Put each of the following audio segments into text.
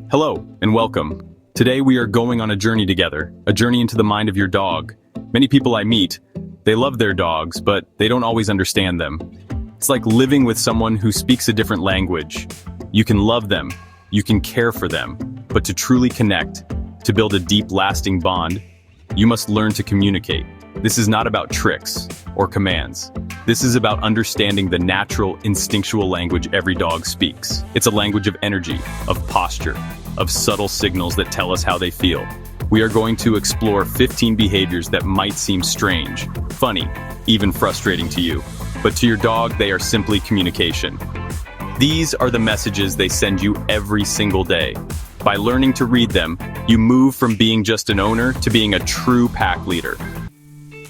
Hello, and welcome. Today we are going on a journey together, a journey into the mind of your dog. Many people I meet, they love their dogs, but they don't always understand them. It's like living with someone who speaks a different language. You can love them, you can care for them, but to truly connect, to build a deep, lasting bond, you must learn to communicate. This is not about tricks or commands. This is about understanding the natural, instinctual language every dog speaks. It's a language of energy, of posture, of subtle signals that tell us how they feel. We are going to explore 15 behaviors that might seem strange, funny, even frustrating to you. But to your dog, they are simply communication. These are the messages they send you every single day. By learning to read them, you move from being just an owner to being a true pack leader.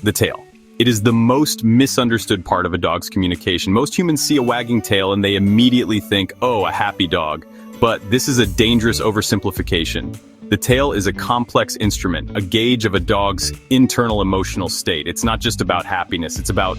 The tail. It is the most misunderstood part of a dog's communication. Most humans see a wagging tail and they immediately think, oh, a happy dog. But this is a dangerous oversimplification. The tail is a complex instrument, a gauge of a dog's internal emotional state. It's not just about happiness, it's about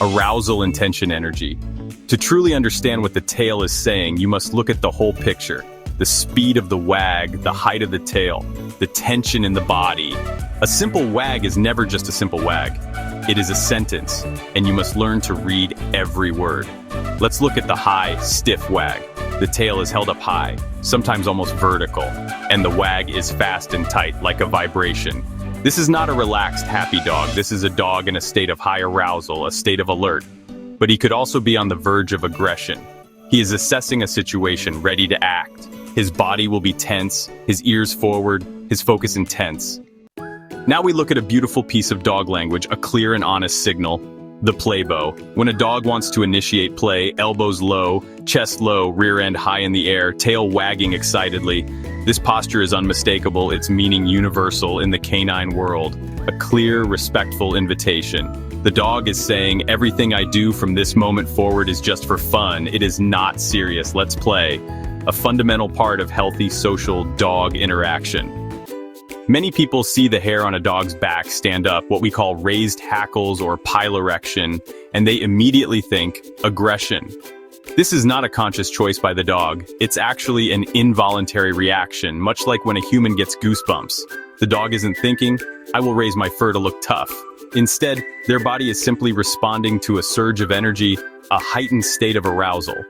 arousal, intention, energy. To truly understand what the tail is saying, you must look at the whole picture. The speed of the wag, the height of the tail, the tension in the body. A simple wag is never just a simple wag. It is a sentence, and you must learn to read every word. Let's look at the high, stiff wag. The tail is held up high, sometimes almost vertical, and the wag is fast and tight, like a vibration. This is not a relaxed, happy dog. This is a dog in a state of high arousal, a state of alert. But he could also be on the verge of aggression. He is assessing a situation, ready to act. His body will be tense, his ears forward, his focus intense. Now we look at a beautiful piece of dog language, a clear and honest signal, the Playbow. When a dog wants to initiate play, elbows low, chest low, rear end high in the air, tail wagging excitedly. This posture is unmistakable, its meaning universal in the canine world. A clear, respectful invitation. The dog is saying, everything I do from this moment forward is just for fun. It is not serious. Let's play. A fundamental part of healthy social dog interaction. Many people see the hair on a dog's back stand up, what we call raised hackles or piloerection, and they immediately think aggression. This is not a conscious choice by the dog. It's actually an involuntary reaction, much like when a human gets goosebumps. The dog isn't thinking, I will raise my fur to look tough. Instead, their body is simply responding to a surge of energy, a heightened state of arousal.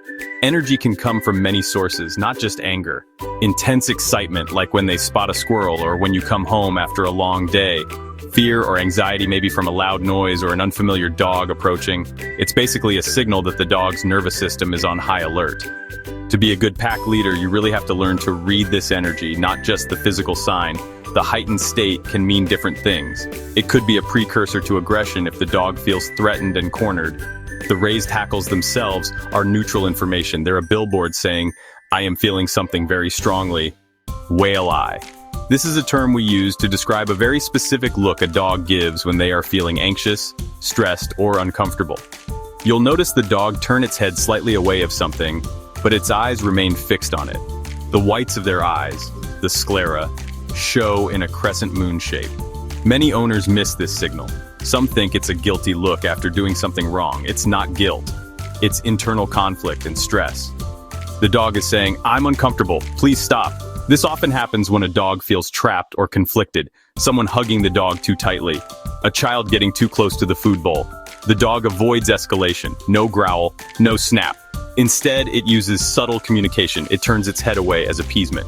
Energy can come from many sources, not just anger. Intense excitement, like when they spot a squirrel or when you come home after a long day. Fear or anxiety, maybe from a loud noise or an unfamiliar dog approaching. It's basically a signal that the dog's nervous system is on high alert. To be a good pack leader, you really have to learn to read this energy, not just the physical sign. The heightened state can mean different things. It could be a precursor to aggression if the dog feels threatened and cornered. The raised hackles themselves are neutral information. They're a billboard saying, I am feeling something very strongly. Whale eye. This is a term we use to describe a very specific look a dog gives when they are feeling anxious, stressed, or uncomfortable. You'll notice the dog turn its head slightly away of something, but its eyes remain fixed on it. The whites of their eyes, the sclera, show in a crescent moon shape. Many owners miss this signal. Some think it's a guilty look after doing something wrong. It's not guilt. It's internal conflict and stress. The dog is saying, I'm uncomfortable, please stop. This often happens when a dog feels trapped or conflicted, someone hugging the dog too tightly, a child getting too close to the food bowl. The dog avoids escalation, no growl, no snap. Instead, it uses subtle communication. It turns its head away as appeasement.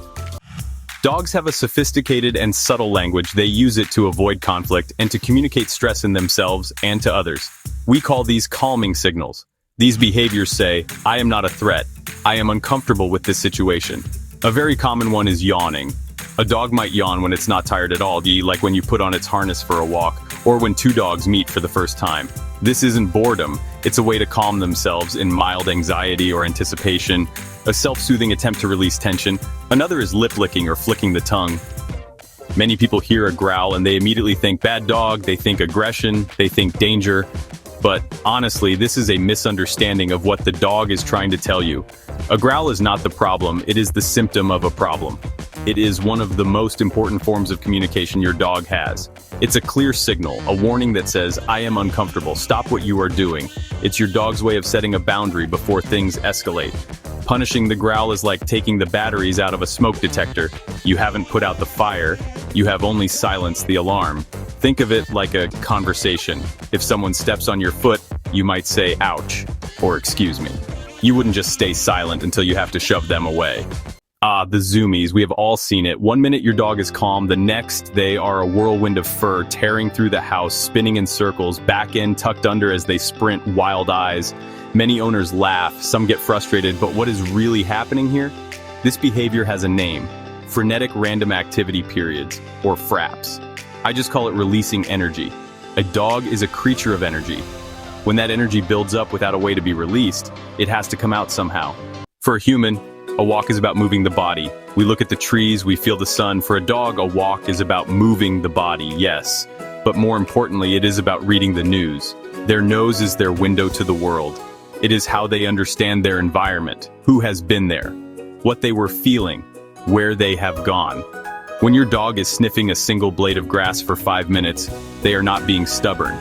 Dogs have a sophisticated and subtle language. They use it to avoid conflict and to communicate stress in themselves and to others. We call these calming signals. These behaviors say, I am not a threat. I am uncomfortable with this situation. A very common one is yawning. A dog might yawn when it's not tired at all, like when you put on its harness for a walk, or when two dogs meet for the first time. This isn't boredom. It's a way to calm themselves in mild anxiety or anticipation, a self-soothing attempt to release tension. Another is lip licking or flicking the tongue. Many people hear a growl and they immediately think bad dog, they think aggression, they think danger. But honestly, this is a misunderstanding of what the dog is trying to tell you. A growl is not the problem, it is the symptom of a problem. It is one of the most important forms of communication your dog has. It's a clear signal, a warning that says, I am uncomfortable, stop what you are doing. It's your dog's way of setting a boundary before things escalate. Punishing the growl is like taking the batteries out of a smoke detector. You haven't put out the fire, you have only silenced the alarm. Think of it like a conversation. If someone steps on your foot, you might say, ouch, or excuse me. You wouldn't just stay silent until you have to shove them away. Ah, the Zoomies, we have all seen it. One minute your dog is calm, the next they are a whirlwind of fur, tearing through the house, spinning in circles, back end tucked under as they sprint, wild eyes. Many owners laugh, some get frustrated, but what is really happening here? This behavior has a name: frenetic random activity periods, or FRAPs. I just call it releasing energy. A dog is a creature of energy. When that energy builds up without a way to be released, it has to come out somehow. For a human, a walk is about moving the body. We look at the trees, we feel the sun. For a dog, a walk is about moving the body, yes. But more importantly, it is about reading the news. Their nose is their window to the world. It is how they understand their environment, who has been there, what they were feeling, where they have gone. When your dog is sniffing a single blade of grass for 5 minutes, they are not being stubborn.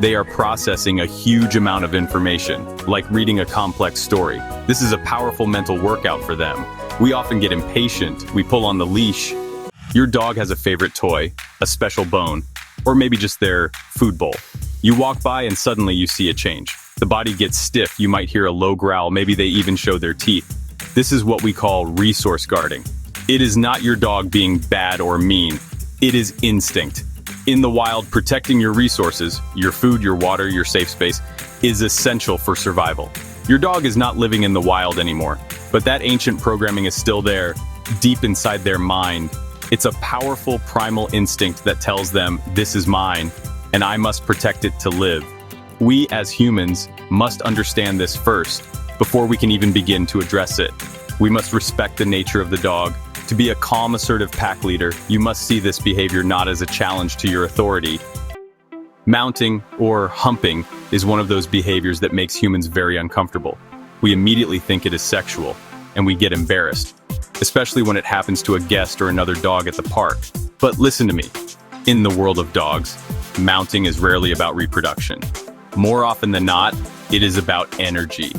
They are processing a huge amount of information, like reading a complex story. This is a powerful mental workout for them. We often get impatient, we pull on the leash. Your dog has a favorite toy, a special bone, or maybe just their food bowl. You walk by and suddenly you see a change. The body gets stiff, you might hear a low growl, maybe they even show their teeth. This is what we call resource guarding. It is not your dog being bad or mean. It is instinct. In the wild, protecting your resources, your food, your water, your safe space, is essential for survival. Your dog is not living in the wild anymore, but that ancient programming is still there, deep inside their mind. It's a powerful primal instinct that tells them, this is mine, and I must protect it to live. We, as humans, must understand this first, before we can even begin to address it. We must respect the nature of the dog. To be a calm, assertive pack leader, you must see this behavior not as a challenge to your authority. Mounting, or humping, is one of those behaviors that makes humans very uncomfortable. We immediately think it is sexual, and we get embarrassed, especially when it happens to a guest or another dog at the park. But listen to me. In the world of dogs, mounting is rarely about reproduction. More often than not, it is about energy.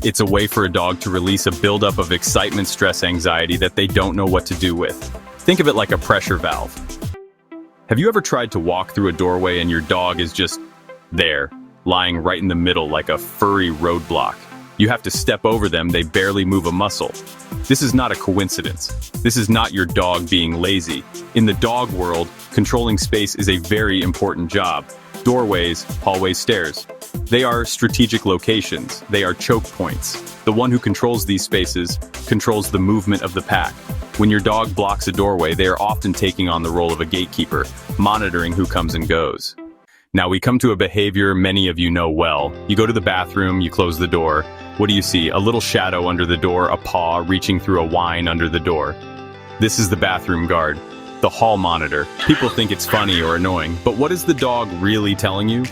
It's a way for a dog to release a buildup of excitement, stress, anxiety that they don't know what to do with. Think of it like a pressure valve. Have you ever tried to walk through a doorway and your dog is just there, lying right in the middle like a furry roadblock? You have to step over them, they barely move a muscle. This is not a coincidence. This is not your dog being lazy. In the dog world, controlling space is a very important job. Doorways, hallways, stairs. They are strategic locations. They are choke points. The one who controls these spaces controls the movement of the pack. When your dog blocks a doorway, they are often taking on the role of a gatekeeper, monitoring who comes and goes. Now we come to a behavior many of you know well. You go to the bathroom, you close the door. What do you see? A little shadow under the door, a paw reaching through a whine under the door. This is the bathroom guard, the hall monitor. People think it's funny or annoying, but what is the dog really telling you?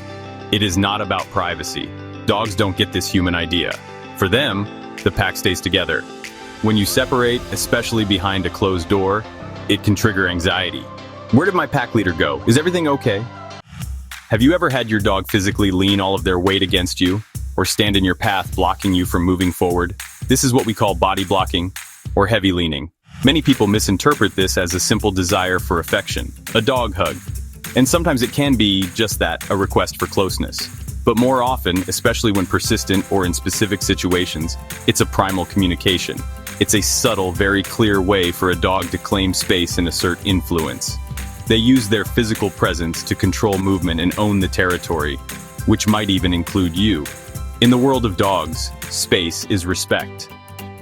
It is not about privacy. Dogs don't get this human idea. For them, the pack stays together. When you separate, especially behind a closed door, it can trigger anxiety. Where did my pack leader go? Is everything okay? Have you ever had your dog physically lean all of their weight against you, or stand in your path blocking you from moving forward? This is what we call body blocking, or heavy leaning. Many people misinterpret this as a simple desire for affection, a dog hug. And sometimes it can be just that, a request for closeness. But more often, especially when persistent or in specific situations, it's a primal communication. It's a subtle, very clear way for a dog to claim space and assert influence. They use their physical presence to control movement and own the territory, which might even include you. In the world of dogs, space is respect.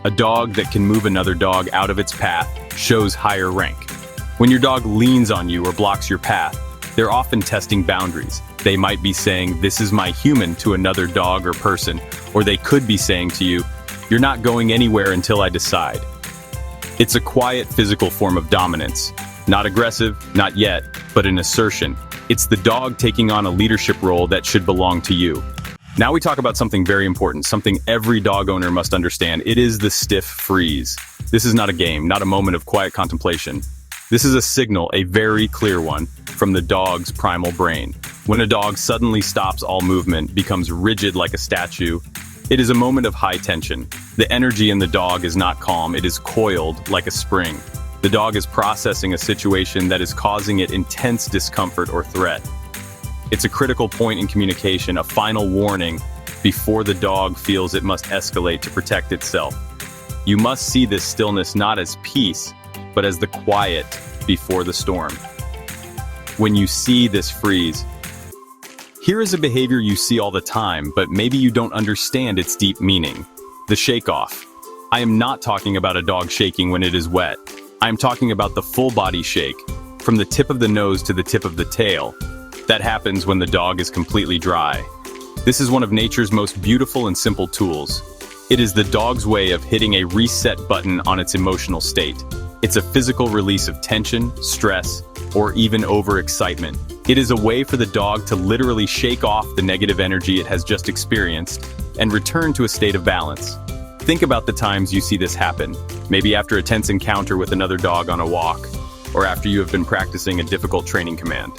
A dog that can move another dog out of its path shows higher rank. When your dog leans on you or blocks your path, they're often testing boundaries. They might be saying, "This is my human," to another dog or person, or they could be saying to you, "You're not going anywhere until I decide." It's a quiet physical form of dominance. Not aggressive, not yet, but an assertion. It's the dog taking on a leadership role that should belong to you. Now we talk about something very important, something every dog owner must understand. It is the stiff freeze. This is not a game, not a moment of quiet contemplation. This is a signal, a very clear one, from the dog's primal brain. When a dog suddenly stops all movement, becomes rigid like a statue, It is a moment of high tension. The energy in the dog is not calm, it is coiled like a spring. The dog is processing a situation that is causing it intense discomfort or threat. It's a critical point in communication, a final warning before the dog feels it must escalate to protect itself. You must see this stillness not as peace, but as the quiet before the storm. When you see this freeze, here is a behavior you see all the time, but maybe you don't understand its deep meaning. The shake-off. I am not talking about a dog shaking when it is wet. I am talking about the full body shake, from the tip of the nose to the tip of the tail. That happens when the dog is completely dry. This is one of nature's most beautiful and simple tools. It is the dog's way of hitting a reset button on its emotional state. It's a physical release of tension, stress, or even overexcitement. It is a way for the dog to literally shake off the negative energy it has just experienced and return to a state of balance. Think about the times you see this happen, maybe after a tense encounter with another dog on a walk, or after you have been practicing a difficult training command.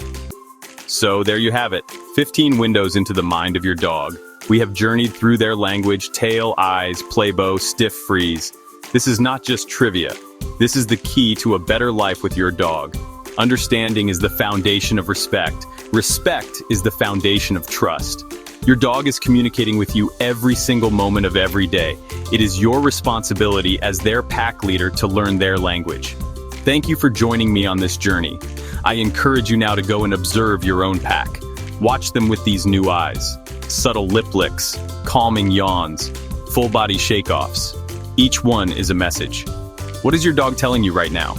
So there you have it, 15 windows into the mind of your dog. We have journeyed through their language, tail, eyes, Playbow, stiff freeze. This is not just trivia. This is the key to a better life with your dog. Understanding is the foundation of respect. Respect is the foundation of trust. Your dog is communicating with you every single moment of every day. It is your responsibility as their pack leader to learn their language. Thank you for joining me on this journey. I encourage you now to go and observe your own pack. Watch them with these new eyes. Subtle lip licks, calming yawns, full body shake-offs. Each one is a message. What is your dog telling you right now?